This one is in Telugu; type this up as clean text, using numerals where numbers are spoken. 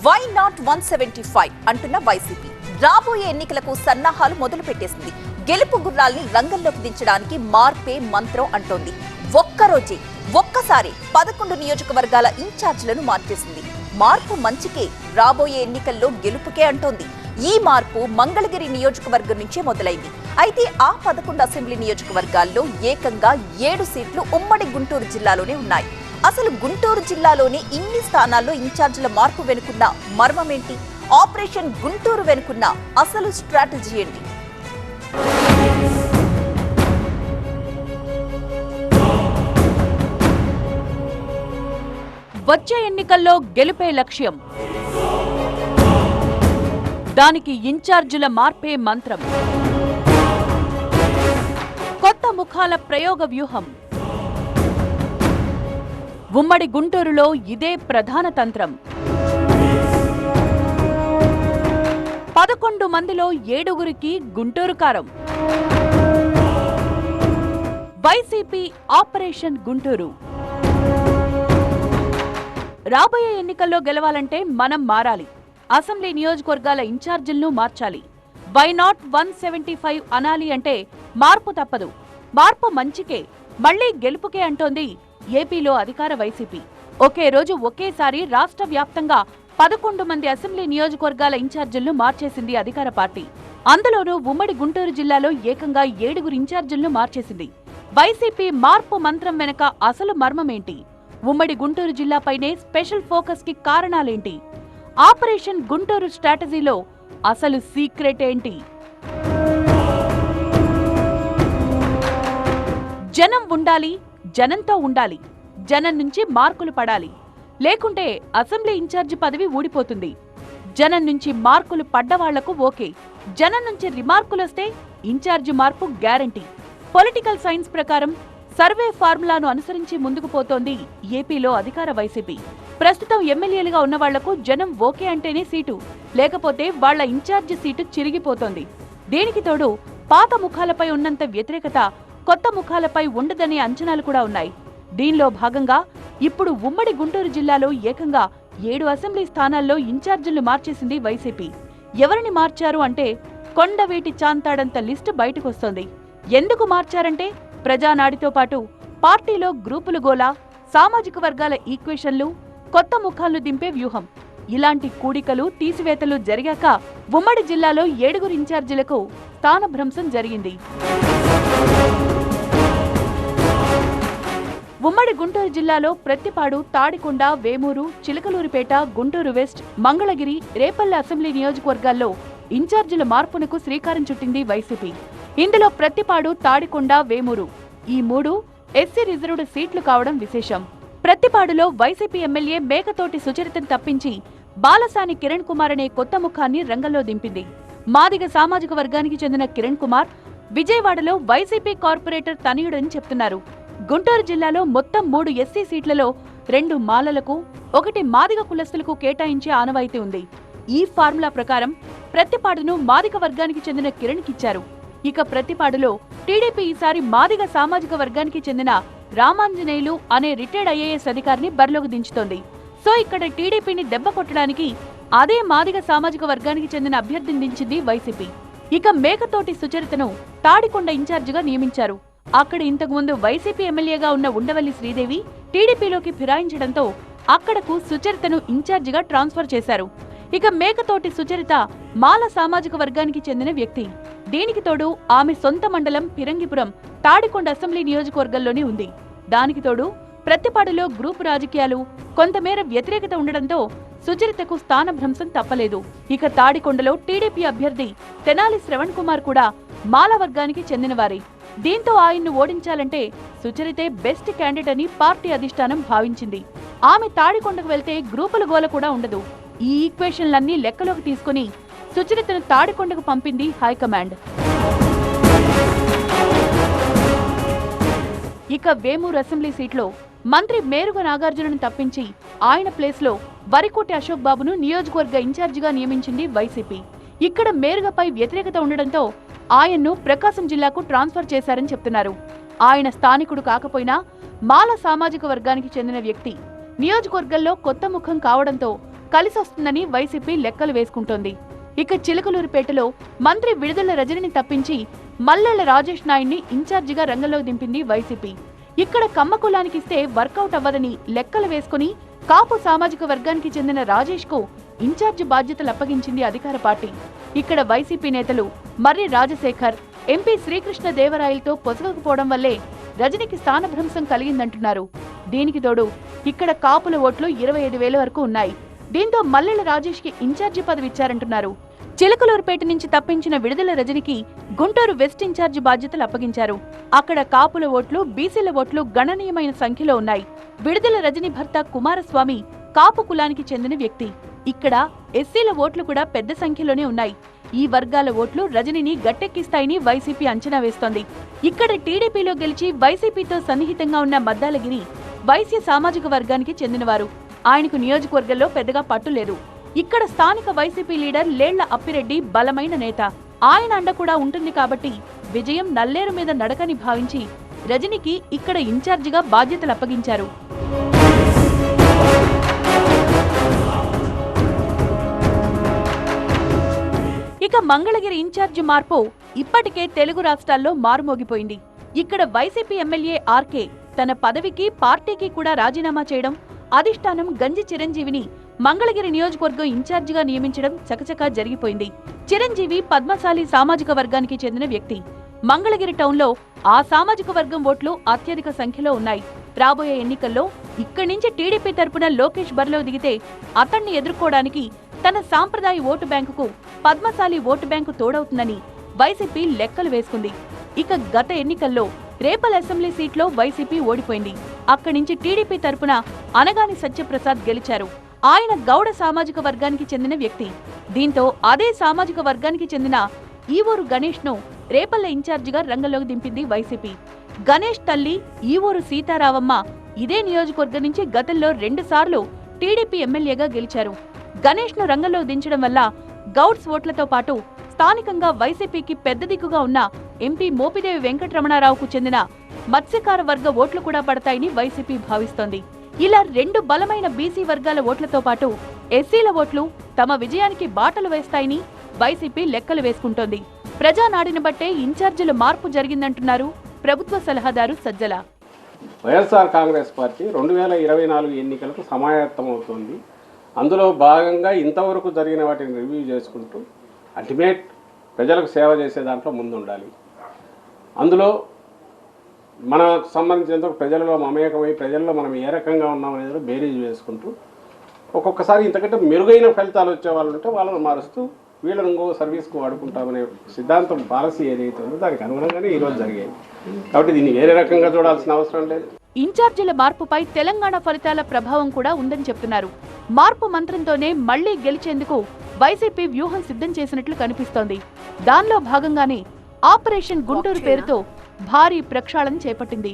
వై నాట్ 175 అంటున్న వైసీపీ రాబోయే ఎన్నికలకు సన్నాహాలు మొదలు పెట్టేసింది. గెలుపు గుర్రాల్ని రంగంలోకి దించడానికి మార్పే మంత్రం అంటోంది. ఒక్కరోజే ఒక్కసారి 11 నియోజకవర్గాల ఇన్ఛార్జీలను మార్చేసింది. మార్పు మంచికే, రాబోయే ఎన్నికల్లో గెలుపుకే అంటోంది. ఈ మార్పు మంగళగిరి నియోజకవర్గం నుంచే మొదలైంది. అయితే ఆ 11 అసెంబ్లీ నియోజకవర్గాల్లో ఏకంగా 7 సీట్లు ఉమ్మడి గుంటూరు జిల్లాలోనే ఉన్నాయి. అసలు గుంటూరు జిల్లాలోనే ఇన్ని స్థానాల్లో ఇన్ఛార్జీల మార్పు వెనుకున్న మర్మమేంటి? ఆపరేషన్ గుంటూరు వెనుకున్న అసలు స్ట్రాటజీ ఏంటి? వచ్చే ఎన్నికల్లో గెలుపే లక్ష్యం, దానికి ఇన్ఛార్జీల మార్పే మంత్రం. కొత్త ముఖాల ప్రయోగ వ్యూహం. ఉమ్మడి గుంటూరులో ఇదే ప్రధాన తంత్రం. 11 మందిలో 7గురికి గుంటూరు కారం. YCP operation Guntur. రాబోయే ఎన్నికల్లో గెలవాలంటే మనం మారాలి. అసెంబ్లీ నియోజకవర్గాల ఇన్ఛార్జీలను మార్చాలి. వై నాట్ 175 అనాలి అంటే మార్పు తప్పదు. మార్పు మంచికే, మళ్లీ గెలుపుకే అంటోంది ఏపీలో అధికార వైసీపీ. ఒకే రోజు ఒకేసారి రాష్ట్ర వ్యాప్తంగా 11 మంది అసెంబ్లీ నియోజకవర్గాల ఇన్ఛార్జీలను మార్చేసింది అధికార పార్టీ. అందులోనూ ఉమ్మడి గుంటూరు జిల్లాలో ఏకంగా 7గురు ఇన్ఛార్జీలను మార్చేసింది. వైసీపీ మార్పు మంత్రం వెనక అసలు మర్మమేంటి? ఉమ్మడి గుంటూరు జిల్లాపైనే స్పెషల్ ఫోకస్ కి కారణాలేంటి? ఆపరేషన్ గుంటూరు స్ట్రాటజీలో అసలు సీక్రెట్ ఏంటి? జనం ఉండాలి, జనంతో ఉండాలి, జనం నుంచి మార్కులు పడాలి, లేకుంటే అసెంబ్లీ ఇన్ఛార్జి పదవి ఊడిపోతుంది. జనం నుంచి మార్కులు పడ్డవాళ్లకు ఓకే, జనం నుంచి రిమార్కులొస్తే ఇన్ఛార్జి మార్పు గ్యారంటీ. పొలిటికల్ సైన్స్ ప్రకారం సర్వే ఫార్ములాను అనుసరించి ముందుకు పోతోంది ఏపీలో అధికార వైసీపీ. ప్రస్తుతం ఎమ్మెల్యేలుగా ఉన్న వాళ్లకు జనం ఓకే అంటేనే సీటు, లేకపోతే వాళ్ల ఇన్ఛార్జి సీటు చిరిగిపోతోంది. దీనికి తోడు పాత ముఖాలపై ఉన్నంత వ్యతిరేకత కొత్త ముఖాలపై ఉండదనే అంచనాలు కూడా ఉన్నాయి. దీనిలో భాగంగా ఇప్పుడు ఉమ్మడి గుంటూరు జిల్లాలో ఏకంగా 7 అసెంబ్లీ స్థానాల్లో ఇన్ఛార్జీలు మార్చేసింది వైసీపీ. ఎవరిని మార్చారు అంటే కొండవీటి చాంతాడంత లిస్టు బయటకొస్తోంది. ఎందుకు మార్చారంటే ప్రజానాడితో పాటు పార్టీలో గ్రూపులు గోలా, సామాజిక వర్గాల ఈక్వేషన్లు, కొత్త ముఖాలను దింపే వ్యూహం. ఇలాంటి కూడికలు తీసివేతలు జరిగాక ఉమ్మడి జిల్లాలో 7గురు ఇన్ఛార్జీలకు స్థానభ్రంశం జరిగింది. ఉమ్మడి గుంటూరు జిల్లాలో ప్రత్తిపాడు, తాడికొండ, వేమూరు, చిలకలూరిపేట, గుంటూరు వెస్ట్, మంగళగిరి, రేపల్లె అసెంబ్లీ నియోజకవర్గాల్లో ఇన్ఛార్జీల మార్పునకు శ్రీకారం చుట్టింది వైసీపీ. ఇందులో ప్రత్తిపాడు, తాడికొండ, వేమూరు ఈ 3 ఎస్సీ రిజర్వ్డ్ సీట్లు కావడం విశేషం. ప్రత్తిపాడులో వైసీపీ ఎమ్మెల్యే మేకతోటి సుచరితను తప్పించి బాలసాని కిరణ్ కుమార్ అనే కొత్త ముఖాన్ని రంగంలో దింపింది. మాదిగ సామాజిక వర్గానికి చెందిన కిరణ్ కుమార్ విజయవాడలో వైసీపీ కార్పొరేటర్ తనయుడని చెప్తున్నారు. గుంటూరు జిల్లాలో మొత్తం 3 ఎస్సీ సీట్లలో 2 మాలలకు, 1 మాదిగ కులస్తులకు కేటాయించే ఆనవాయితీ ఉంది. ఈ ఫార్ములా ప్రకారం ప్రత్తిపాడును మాదిగ వర్గానికి చెందిన కిరణ్కిచ్చారు. ఇక ప్రత్తిపాడులో టీడీపీ ఈసారి మాదిగ సామాజిక వర్గానికి చెందిన రామాంజనేయులు అనే రిటైర్డ్ ఐఏఎస్ అధికారిని బరిలోకి దించుతోంది. సో ఇక్కడ టీడీపీని దెబ్బ కొట్టడానికి అదే మాదిగ సామాజిక వర్గానికి చెందిన అభ్యర్థిని దించింది వైసీపీ. ఇక మేకతోటి సుచరితను తాడికొండ ఇన్ఛార్జిగా నియమించారు. అక్కడ ఇంతకుముందు వైసీపీ ఎమ్మెల్యేగా ఉన్న ఉండవల్లి శ్రీదేవి టీడీపీలోకి ఫిరాయించడంతో అక్కడకు సుచరితను ఇన్ఛార్జిగా ట్రాన్స్ఫర్ చేశారు. ఇక మేకతోటి సుచరిత మాల సామాజిక వర్గానికి చెందిన వ్యక్తి. దీనికి తోడు ఆమె సొంత మండలం పిరంగిపురం తాడికొండ అసెంబ్లీ నియోజకవర్గంలోనే ఉంది. దానికి తోడు ప్రత్తిపాడులో గ్రూపు రాజకీయాలు, కొంతమేర వ్యతిరేకత ఉండడంతో సుచరితకు స్థానభ్రంశం తప్పలేదు. ఇక తాడికొండలో టీడీపీ అభ్యర్థి తెనాలి శ్రవణ్ కుమార్ కూడా మాల వర్గానికి చెందినవారే. దీంతో ఆయన్ను ఓడించాలంటే సుచరితే బెస్ట్ క్యాండిడేట్ అని పార్టీ అధిష్టానం భావించింది. ఆమె తాడికొండకు వెళ్తే గ్రూపుల గోల కూడా ఉండదు. ఈ ఈక్వేషన్లన్నీ లెక్కలోకి తీసుకుని సుచరితను తాడికొండకు పంపింది హైకమాండ్. ఇక వేమూరు అసెంబ్లీ సీట్లో మంత్రి మేరుగ నాగార్జునను తప్పించి ఆయన ప్లేస్లో వరికోటి అశోక్ బాబును నియోజకవర్గ ఇన్ఛార్జిగా నియమించింది వైసీపీ. ఇక్కడ మేరుగపై వ్యతిరేకత ఉండడంతో ఆయన్ను ప్రకాశం జిల్లాకు ట్రాన్స్ఫర్ చేశారని చెప్తున్నారు. ఆయన స్థానికుడు కాకపోయినా మాల సామాజిక వర్గానికి చెందిన వ్యక్తి. నియోజకవర్గంలో కొత్త ముఖం కావడంతో కలిసొస్తుందని వైసీపీ లెక్కలు వేసుకుంటోంది. ఇక చిలకలూరిపేటలో మంత్రి విడుదల రజనిని తప్పించి మల్లెల రాజేష్ నాయుడిని ఇన్ఛార్జిగా రంగంలోకి దింపింది వైసీపీ. ఇక్కడ కమ్మ కులానికిస్తే వర్కౌట్ అవ్వదని లెక్కలు వేసుకుని కాపు సామాజిక వర్గానికి చెందిన రాజేష్ కు ఇన్ఛార్జి బాధ్యతలు అప్పగించింది అధికార పార్టీ. ఇక్కడ వైసీపీ నేతలు మర్రి రాజశేఖర్, ఎంపీ శ్రీకృష్ణ దేవరాయలతో పొసగకపోవడం వల్లే రజనికి స్థానభ్రంశం కలిగిందంటున్నారు. దీనికి తోడు ఇక్కడ కాపుల ఓట్లు 25,000 వరకు ఉన్నాయి. దీంతో మల్లెల రాజేష్ కి ఇన్ఛార్జి పదవి ఇచ్చారంటున్నారు. చిలకలూరుపేట నుంచి తప్పించిన విడుదల రజనికి గుంటూరు వెస్ట్ ఇన్ఛార్జి బాధ్యతలు అప్పగించారు. అక్కడ కాపుల ఓట్లు, బీసీల ఓట్లు గణనీయమైన సంఖ్యలో ఉన్నాయి. విడుదల రజని భర్త కుమారస్వామి కాపు కులానికి చెందిన వ్యక్తి. ఇక్కడ ఎస్సీల ఓట్లు కూడా పెద్ద సంఖ్యలోనే ఉన్నాయి. ఈ వర్గాల ఓట్లు రజనిని గట్టెక్కిస్తాయని వైసీపీ అంచనా వేస్తోంది. ఇక్కడ టీడీపీలో గెలిచి వైసీపీతో సన్నిహితంగా ఉన్న మద్దాలగిరి వైశ్య సామాజిక వర్గానికి చెందినవారు. ఆయనకు నియోజకవర్గంలో పెద్దగా పట్టు లేదు. ఇక్కడ స్థానిక వైసీపీ లీడర్ లేళ్ల అప్పిరెడ్డి బలమైన నేత. ఆయన అండ కూడా ఉంటుంది కాబట్టి విజయం నల్లేరు మీద నడకని భావించి రజనికి ఇక్కడ ఇన్ఛార్జిగా బాధ్యతలు అప్పగించారు. ఇక మంగళగిరి ఇన్ఛార్జి మార్పు ఇప్పటికే తెలుగు రాష్ట్రాల్లో మారుమోగిపోయింది. ఇక్కడ వైసీపీ ఎమ్మెల్యే ఆర్కే తన పదవికి, పార్టీకి కూడా రాజీనామా చేయడం, అధిష్టానం గంజి చిరంజీవిని మంగళగిరి నియోజకవర్గం ఇన్ఛార్జిగా నియమించడం చకచకా జరిగిపోయింది. చిరంజీవి పద్మశాలి సామాజిక వర్గానికి చెందిన వ్యక్తి. మంగళగిరి టౌన్లో ఆ సామాజిక వర్గం ఓట్లు అత్యధిక సంఖ్యలో ఉన్నాయి. రాబోయే ఎన్నికల్లో ఇక్కడి నుంచి టీడీపీ తరపున లోకేష్ బరిలో దిగితే అతన్ని ఎదుర్కోవడానికి తన సాంప్రదాయ ఓటు బ్యాంకుకు పద్మశాలి ఓటు బ్యాంకు తోడవుతుందని వైసీపీ లెక్కలు వేసుకుంది. ఇక గత ఎన్నికల్లో రేపల్ అసెంబ్లీ సీట్లో వైసీపీ ఓడిపోయింది. అక్కడి నుంచి టీడీపీ తరపున అనగాని సత్యప్రసాద్ గెలిచారు. ఆయన గౌడ సామాజిక వర్గానికి చెందిన వ్యక్తి. దీంతో అదే సామాజిక వర్గానికి చెందిన ఈవూరు గణేష్ ను రేపల్ల ఇన్ఛార్జిగా రంగంలోకి దింపింది వైసీపీ. గణేష్ తల్లి ఈవూరు సీతారావమ్మ ఇదే నియోజకవర్గం నుంచి గతంలో 2 సార్లు టీడీపీ ఎమ్మెల్యేగా గెలిచారు. గణేష్ ను రంగంలోకి దించడం వల్ల గౌడ్స్ ఓట్లతో పాటు స్థానికంగా వైసీపీకి పెద్ద దిక్కుగా ఉన్న ఎంపీ మోపిదేవి వెంకటరమణారావుకు చెందిన మత్స్యకార వర్గ ఓట్లు కూడా పడతాయని వైసీపీ భావిస్తోంది. ఇలా 2 బలమైన బీసీ వర్గాల ఓట్లతో పాటు ఎస్సీల ఓట్లు తమ విజయానికి బాటలు వేస్తాయని వైసీపీ లెక్కలు వేసుకుంటోంది. ప్రజానాడిని బట్టే ఇన్ఛార్జీల మార్పు జరిగిందంటున్నారు ప్రభుత్వ సలహాదారు సజ్జల. వైఎస్ఆర్ కాంగ్రెస్ పార్టీ 2024 ఎన్నికలకు సమాయత్తమవుతోంది. అందులో భాగంగా ఇంతవరకు జరిగిన వాటిని రివ్యూ చేసుకుంటూ అల్టిమేట్ ప్రజలకు సేవ చేసే దాంట్లో ముందుండాలి. అందులో మనకు సంబంధించినంత ప్రజలలో మమేకమై ప్రజల్లో మనం ఏ రకంగా ఉన్నామనేది బేరీజ్ వేసుకుంటూ ఒక్కొక్కసారి ఇంతకంటే మెరుగైన ఫలితాలు వచ్చే వాళ్ళు ఉంటే వాళ్ళని మారుస్తూ వీళ్ళని ఇంకో సర్వీస్కు వాడుకుంటామనే సిద్ధాంతం పాలసీ ఏదైతే ఉందో దానికి అనుగుణంగానే ఈరోజు జరిగాయి. కాబట్టి దీన్ని వేరే రకంగా చూడాల్సిన అవసరం లేదు. ఇన్ఛార్జీల మార్పుపై తెలంగాణ ఫలితాల ప్రభావం కూడా ఉందని చెప్తున్నారు. మార్పు మంత్రంతోనే మళ్లీ గెలిచేందుకు వైసీపీ వ్యూహం సిద్ధం చేసినట్లు కనిపిస్తోంది. దానిలో భాగంగానే ఆపరేషన్ గుంటూరు పేరుతో భారీ ప్రక్షాళన చేపట్టింది.